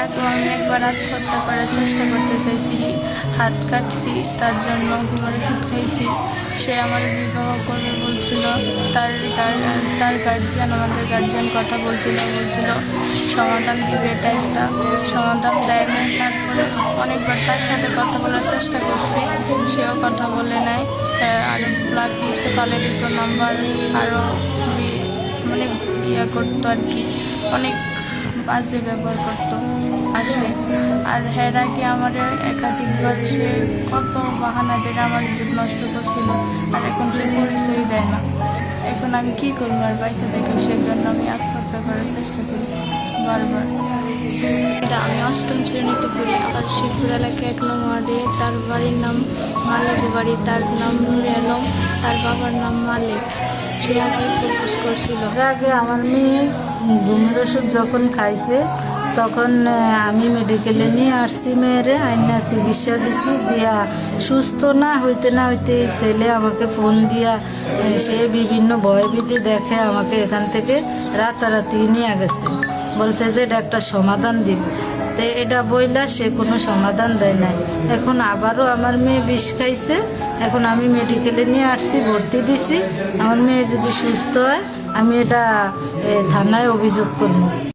আগেও আমি একবার আত্মহত্যা করার চেষ্টা করতে চাইছি, হাত কাটছি, তার জন্য ঘুমের ওষুধ খাইছি। সে আমার বিবাহ করবে বলছিল, তার গার্জিয়ান, আমাদের গার্জিয়ান কথা বলছিল সমাধান দিবে, এটা একটা সমাধান দেয় না। তারপরে অনেকবার তার সাথে কথা বলার চেষ্টা করছি, সেও কথা বলে নেয়। আর ব্ল্যাক লিস্টে পালে দিত নাম্বার, আরও মানে করতো আর কি, অনেক বাজে ব্যবহার করতো আসলে। আর এর আগে আমার একাধিকবার সে কত বাহানা দিয়ে আমার জীব নষ্ট করছিল, আর এখন সে পরিচয় দেয় না। এখন আমি কী করবো আর বাইসে দেখে, সেজন্য আমি আত্মহত্যা করার চেষ্টা করি বারবার। আমি অষ্টম শ্রেণীতে পড়ি, আবার শিবপুর এলাকায় 1 নং ওয়ার্ডে। তার বাড়ির নাম মালিক বাড়ি, তার নাম নুরে আলম, তার বাবার নাম মালিক। সে আমাকে প্রপোজ করছিল। এর আগে আমার মেয়ে ঘুমের ওষুধ যখন খাইছে তখন আমি মেডিকেলে নিয়ে আসছি, মেয়েরে আইনা চিকিৎসা দিছি, দিয়া সুস্থ না হইতে এই ছেলে আমাকে ফোন দিয়া সে বিভিন্ন ভয়ভীতি দেখে আমাকে এখান থেকে রাতারাতি নিয়ে গেছে, বলছে যে এটা একটা সমাধান দিব। তো এটা বইলা সে কোনো সমাধান দেয় নাই। এখন আবারও আমার মেয়ে বিষ খাইছে, এখন আমি মেডিকেলে নিয়ে আসছি, ভর্তি দিছি। আমার মেয়ে যদি সুস্থ হয় আমি এটা থানায় অভিযোগ করব।